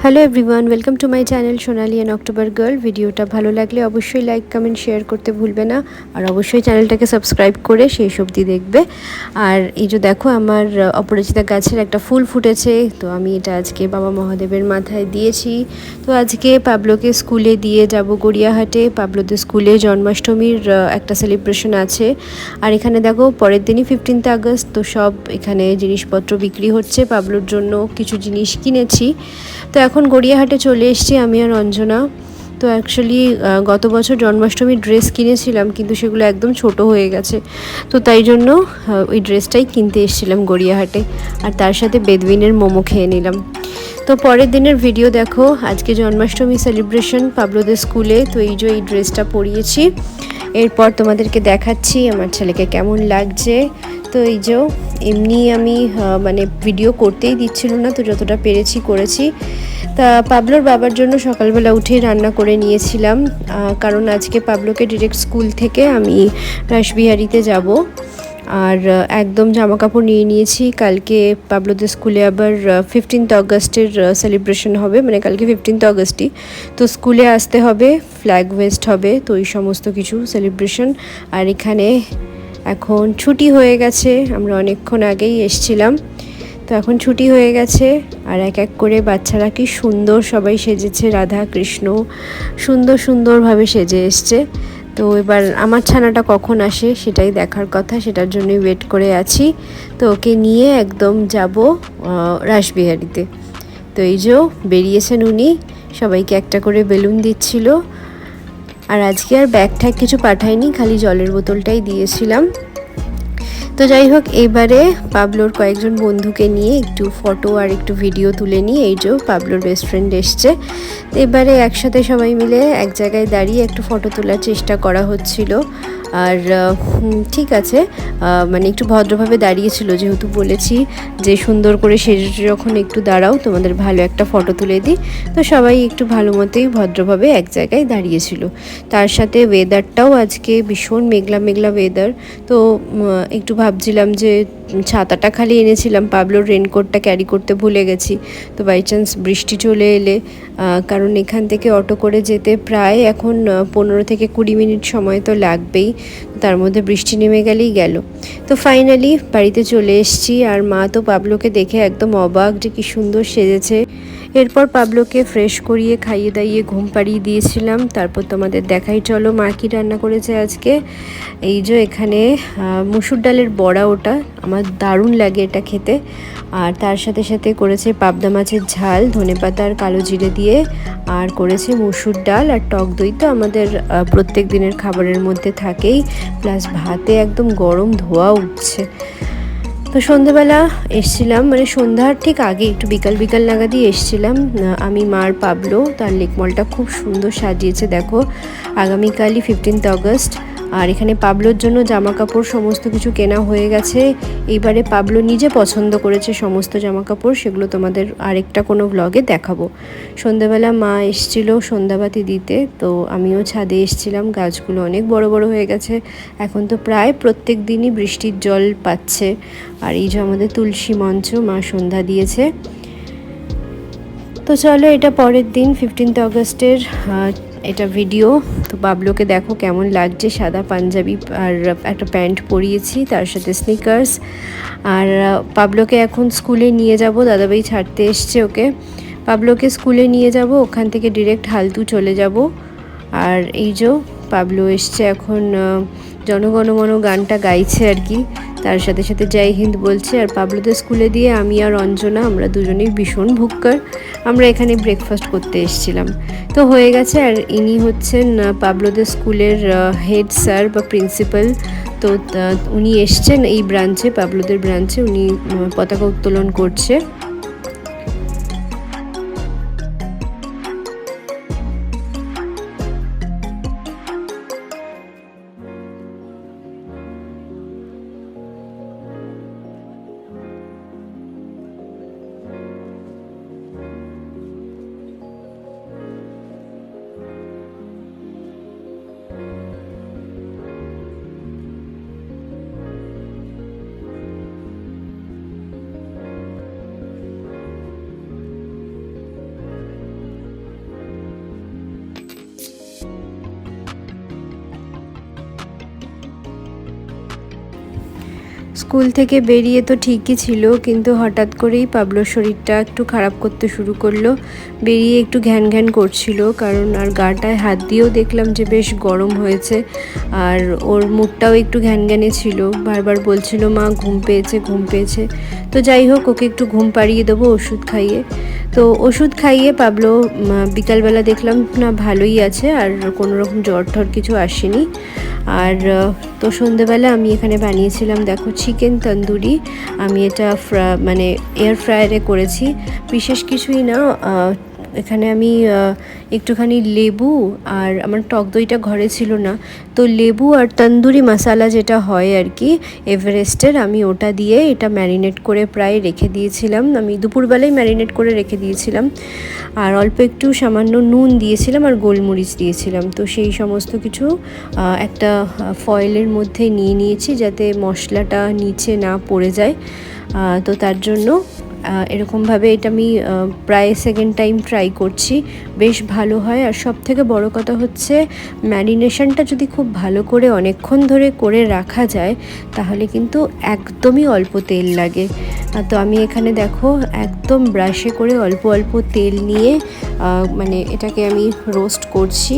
Hello everyone, welcome to my channel Sonali and October girl. ভিডিওটা ভালো লাগলে অবশ্যই লাইক কমেন্ট শেয়ার করতে ভুলবে না, আর অবশ্যই চ্যানেলটাকে সাবস্ক্রাইব করে শেষ অবধি দেখবে। আর এই যে দেখো, আমার অপরাজিতা গাছের একটা ফুল ফুটেছে, তো আমি এটা আজকে বাবা মহাদেবের মাথায় দিয়েছি। তো আজকে পাবলোকে স্কুলে দিয়ে যাব গড়িয়াহাটে। পাবলোদের স্কুলে জন্মাষ্টমীর একটা সেলিব্রেশন আছে। আর এখানে দেখো, পরের দিনই 15 আগস্ট, তো সব এখানে জিনিসপত্র বিক্রি হচ্ছে। পাবলোর জন্য কিছু জিনিস কিনেছি। তো এখন গড়িয়াহাটে চলে এসেছি আমি আর অঞ্জনা। তো অ্যাকচুয়ালি গত বছর জন্মাষ্টমীর ড্রেস কিনেছিলাম, কিন্তু সেগুলো একদম ছোট হয়ে গেছে। তো তাই জন্য ওই ড্রেসটাই কিনতে এসেছিলাম গড়িয়াহাটে, আর তার সাথে বেদবিনের মোমো খেয়ে নিলাম। তো পরের দিনের ভিডিও দেখো। আজকে জন্মাষ্টমী সেলিব্রেশন পাবলোদের স্কুলে। তো এই যে এই ড্রেসটা পরিয়েছি, এরপর তোমাদেরকে দেখাচ্ছি আমার ছেলেকে কেমন লাগছে। তো এই যে এমনি আমি মানে ভিডিও করতেই দিচ্ছিল না, তো যতটা পেরেছি করেছি। তা পাবলোর বাবার জন্য সকালবেলা উঠেই রান্না করে নিয়েছিলাম, কারণ আজকে পাবলোকে ডিরেক্ট স্কুল থেকে আমি রাসবিহারীতে যাব। আর একদম জামা কাপড় নিয়ে নিয়েছি। কালকে পাবলোদের স্কুলে আবার 15 আগস্টের সেলিব্রেশন হবে, মানে কালকে 15 আগস্টই। তো স্কুলে আসতে হবে, ফ্ল্যাগ ওয়েস্ট হবে, তো এই সমস্ত কিছু সেলিব্রেশন। আর এখানে এখন ছুটি হয়ে গেছে, আমরা অনেকক্ষণ আগেই এসছিলাম। তো এখন ছুটি হয়ে গেছে, আর এক এক করে বাচ্চারা কি সুন্দর সবাই সেজেছে, রাধা কৃষ্ণ সুন্দর সুন্দরভাবে সেজে এসছে। তো এবার আমার ছানাটা কখন আসে সেটাই দেখার কথা, সেটার জন্যই ওয়েট করে আছি। তো ওকে নিয়ে একদম যাব রাসবিহারীতে। তো এই যে বেরিয়েছেন উনি, সবাইকে একটা করে বেলুন দিচ্ছিল। আর আজকে আর ব্যাগ ট্যাগ কিছু পাঠাইনি, খালি জলের বোতলটাই দিয়েছিলাম। তো যাই হোক, এবারে পাবলোর কয়েকজন বন্ধুকে নিয়ে একটু ফটো আর একটু ভিডিও তুলে নিয়ে এই যে পাবলোর বেস্ট ফ্রেন্ড এসছে। এবারে একসাথে সবাই মিলে এক জায়গায় দাঁড়িয়ে একটু ফটো তোলার চেষ্টা করা হচ্ছিল। আর ঠিক আছে, মানে একটু ভদ্রভাবে দাঁড়িয়েছিল, যেহেতু বলেছি যে সুন্দর করে সেজে যখন একটু দাঁড়াও, তোমাদের ভালো একটা ফটো তুলে দিই। তো সবাই একটু ভালো মতোই ভদ্রভাবে এক জায়গায় দাঁড়িয়েছিল। তার সাথে ওয়েদারটাও আজকে ভীষণ মেঘলা মেঘলা ওয়েদার। তো একটু ভাবছিলাম যে ছাতাটা খালি এনেছিলাম, পাবলোর রেনকোটটা ক্যারি করতে ভুলে গেছি। তো বাই চান্স বৃষ্টি চলে এলে, কারণ এখান থেকে অটো করে যেতে প্রায় এখন 15 থেকে 20 মিনিট সময় তো লাগবেই, তার মধ্যে বৃষ্টি নেমে গেলেই গেল। তো ফাইনালি বাড়িতে চলে এসেছি, আর মা তো পাবলোকে দেখে একদম অবাক যে কি সুন্দর সেজেছে। এরপর পাবলোকে ফ্রেশ করিয়ে খাইয়ে দাইয়ে ঘুম পাড়িয়ে দিয়েছিলাম। তারপর তোমাদের দেখাই চলো মা কী রান্না করেছে আজকে। এই যে এখানে মুসুর ডালের বড়া, ওটা আমার দারুণ লাগে এটা খেতে। আর তার সাথে সাথে করেছে পাবদা মাছের ঝাল ধনেপাতা আর কালো জিরে দিয়ে, আর করেছে মুসুর ডাল আর টক দই। তো আমাদের প্রত্যেক দিনের খাবারের মধ্যে থাকেই, প্লাস ভাতে একদম গরম ধোয়া উঠছে। তো সন্ধেবেলা এসছিলাম, মানে সন্ধ্যার ঠিক আগে একটু বিকাল বিকাল নাগাদই এসছিলাম আমি, মার পাবলো। তার লেকমলটা খুব সুন্দর সাজিয়েছে দেখো। আগামীকালই 15 আগস্ট। আর এখানে পাবলোর জন্য জামা কাপড় সমস্ত কিছু কেনা হয়ে গেছে। এইবারে পাবলো নিজে পছন্দ করেছে সমস্ত জামা কাপড়, সেগুলো তোমাদের আরেকটা কোনো ব্লগে দেখাবো। সন্ধ্যাবেলা মা এসছিল সন্ধ্যাবাতি দিতে, তো আমিও ছাদে এসছিলাম। গাছগুলো অনেক বড় বড় হয়ে গেছে, এখন তো প্রায় প্রত্যেক দিনই বৃষ্টির জল পাচ্ছে। আর এই যে আমাদের তুলসী মঞ্চ, মা সন্ধ্যা দিয়েছে। তো চলো, এটা পরের দিন 15 আগস্টের এটা ভিডিও। তো বাবলোকে দেখো কেমন লাগছে, সাদা পাঞ্জাবি আর একটা প্যান্ট পরিয়েছি, তার সাথে স্নিকার্স। আর পাবলোকে এখন স্কুলে নিয়ে যাব, দাদাভাই ছাড়তে এসছে ওকে। পাবলোকে স্কুলে নিয়ে যাব, ওখান থেকে ডিরেক্ট হালতু চলে যাব। আর এই যে পাবলো এসছে এখন, জনগণমন গানটা গাইছে আর কি, তার সাথে সাথে জয় হিন্দ বলছে। আর পাবলোদের স্কুলে দিয়ে আমি আর অঞ্জনা, আমরা দুজনেই ভীষণ ভুক্কর। আমরা এখানে ব্রেকফাস্ট করতে এসেছিলাম। তো হয়ে গেছে। আর ইনি হচ্ছেন পাবলোদের স্কুলের হেড স্যার বা প্রিন্সিপাল। তো উনি এসছেন এই ব্রাঞ্চে, পাবলোদের ব্রাঞ্চে, উনি পতাকা উত্তোলন করছে। স্কুল থেকে বেরিয়ে তো ঠিকই ছিল, কিন্তু হঠাৎ করেই পাবলোর শরীরটা একটু খারাপ করতে শুরু করলো। বেরিয়ে একটু ঘ্যান ঘ্যান করছিল, কারণ আর গাটায় হাত দিয়েও দেখলাম যে বেশ গরম হয়েছে। আর ওর মুখটাও একটু ঘ্যানঘ্যানে ছিল, বারবার বলছিল মা ঘুম পেয়েছে ঘুম পেয়েছে। তো যাই হোক, ওকে একটু ঘুম পাড়িয়ে দেবো ওষুধ খাইয়ে। তো ওষুধ খাইয়ে পাবলো বিকালবেলা দেখলাম না ভালোই আছে, আর কোনো রকম জ্বর ঠর কিছু আসেনি। আর তো সন্ধেবেলা আমি এখানে বানিয়েছিলাম দেখো চিকেন তন্দুরি। আমি এটা মানে এয়ার ফ্রায়ারে করেছি, বিশেষ কিছুই না। এখানে আমি একটুখানি লেবু, আর আমার টক দইটা ঘরে ছিল না, তো লেবু আর তন্দুরি মশলা যেটা হয় আর কি এভারেস্টের, আমি ওটা দিয়ে এটা ম্যারিনেট করে প্রায় রেখে দিয়েছিলাম। আমি দুপুরবেলায় ম্যারিনেট করে রেখে দিয়েছিলাম, আর অল্প একটু সামান্য নুন দিয়েছিলাম আর গোলমরিচ দিয়েছিলাম। তো সেই সমস্ত কিছু একটা ফয়েলের মধ্যে নিয়ে নিয়েছি, যাতে মশলাটা নিচে না পড়ে যায়। তো তার জন্য এরকমভাবে এটা আমি প্রায় সেকেন্ড টাইম ট্রাই করছি, বেশ ভালো হয়। আর সব থেকে বড়ো কথা হচ্ছে ম্যারিনেশনটা যদি খুব ভালো করে অনেকক্ষণ ধরে করে রাখা যায়, তাহলে কিন্তু একদমই অল্প তেল লাগে। তো আমি এখানে দেখো একদম ব্রাশে করে অল্প অল্প তেল নিয়ে মানে এটাকে আমি রোস্ট করছি।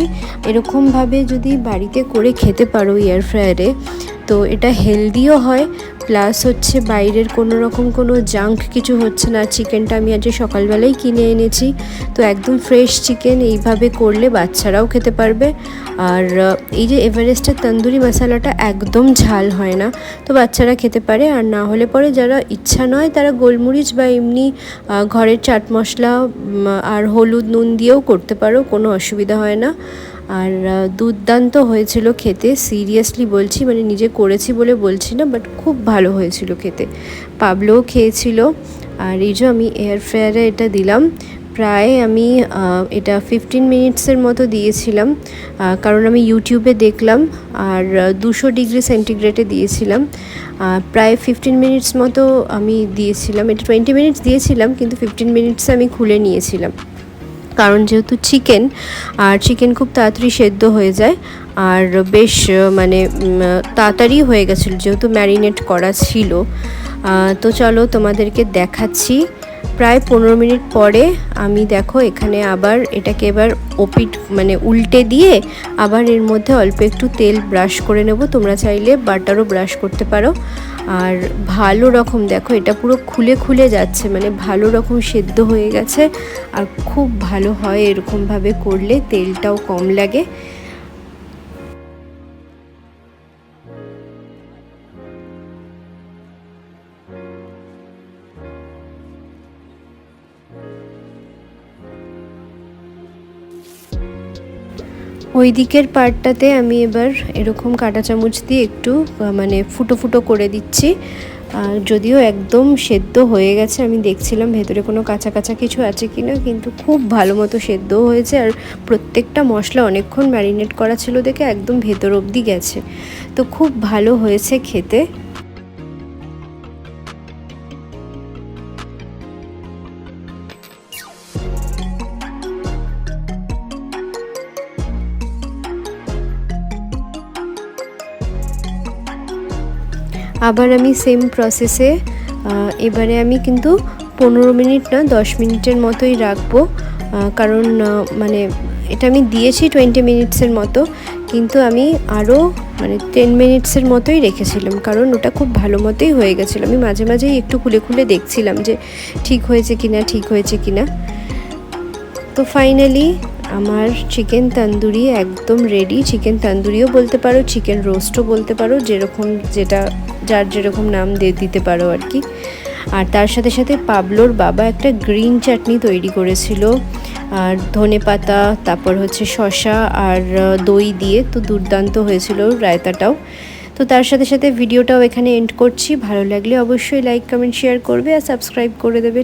এরকমভাবে যদি বাড়িতে করে খেতে পারো এয়ার ফ্রায়ারে, তো এটা হেলদিও হয়, প্লাস হচ্ছে বাইরের কোনো রকম কোনো জাঙ্ক কিছু হচ্ছে না। চিকেনটা আমি আজ সকালবেলাই কিনে এনেছি, তো একদম ফ্রেশ চিকেন। এইভাবে করলে বাচ্চারাও খেতে পারবে। আর এই যে এভারেস্টের তন্দুরি মশলাটা একদম ঝাল হয় না, তো বাচ্চারা খেতে পারে। আর না হলে পরে যারা ইচ্ছা নয়, তারা গোলমরিচ বা এমনি ঘরের চাট মশলা আর হলুদ নুন দিয়েও করতে পারো, কোনো অসুবিধা হয় না। আর দুর্দান্ত হয়েছিল খেতে, সিরিয়াসলি বলছি, মানে নিজে করেছি বলে বলছি না, বাট খুব ভালো হয়েছিল খেতে। পাবলোও খেয়েছিল। আর এই যে আমি এয়ার ফ্রায়ারে এটা দিলাম, প্রায় আমি এটা 15 মিনিটসের মতো দিয়েছিলাম, কারণ আমি ইউটিউবে দেখলাম। আর 200 ডিগ্রি সেন্টিগ্রেডে দিয়েছিলাম, প্রায় 15 মিনিটস মতো আমি দিয়েছিলাম। এটা 20 মিনিটস দিয়েছিলাম, কিন্তু 15 মিনিটসে আমি খুলে নিয়েছিলাম, কারণ যেহেতু চিকেন, আর চিকেন খুব তাড়াতাড়ি সেদ্ধ হয়ে যায়। আর বেশ মানে তাড়াতাড়ি হয়ে গেছিলো যেহেতু ম্যারিনেট করা ছিল। তো চলো তোমাদেরকে দেখাচ্ছি। প্রায় 15 মিনিট পরে আমি দেখো এখানে আবার এটাকে এবার ওপিট মানে উল্টে দিয়ে আবার এর মধ্যে অল্প একটু তেল ব্রাশ করে নেব। তোমরা চাইলে বাটারও ব্রাশ করতে পারো। আর ভালো রকম দেখো এটা পুরো খুলে খুলে যাচ্ছে, মানে ভালো রকম সেদ্ধ হয়ে গেছে। আর খুব ভালো হয় এরকমভাবে করলে, তেলটাও কম লাগে। ওই দিকের পার্টটাতে আমি এবার এরকম কাঁটা চামচ দিয়ে একটু মানে ফুটো ফুটো করে দিচ্ছি। যদিও একদম সেদ্ধ হয়ে গেছে, আমি দেখছিলাম ভেতরে কোনো কাঁচা কাঁচা কিছু আছে কি না, কিন্তু খুব ভালো মতো সেদ্ধ হয়েছে। আর প্রত্যেকটা মশলা অনেকক্ষণ ম্যারিনেট করা ছিল দেখে একদম ভেতর অবধি গেছে, তো খুব ভালো হয়েছে খেতে। আবার আমি সেম প্রসেসে এবারে আমি কিন্তু 15 মিনিট না 10 মিনিটের মতোই রাখবো, কারণ মানে এটা আমি দিয়েছি 20 মিনিটসের মতো, কিন্তু আমি আরও মানে 10 মিনিটসের মতোই রেখেছিলাম, কারণ ওটা খুব ভালো মতোই হয়ে গেছিলো। আমি মাঝে মাঝেই একটু খুলে খুলে দেখছিলাম যে ঠিক হয়েছে কিনা ঠিক হয়েছে কিনা। তো ফাইনালি আমার চিকেন তন্দুরি একদম রেডি। চিকেন তন্দুরিও বলতে পারো, চিকেন রোস্টও বলতে পারো, যেরকম যেটা যার যেরকম নাম দিতে পারো আর কি। আর তার সাথে সাথে পাবলোর বাবা একটা গ্রিন চাটনি তৈরি করেছিল, আর ধনে পাতা, তারপর হচ্ছে শসা আর দই দিয়ে, তো দুর্দান্ত হয়েছিল রায়তাটাও। তো তার সাথে সাথে ভিডিওটাও এখানে এন্ড করছি। ভালো লাগলে অবশ্যই লাইক কমেন্ট শেয়ার করবে আর সাবস্ক্রাইব করে দেবে।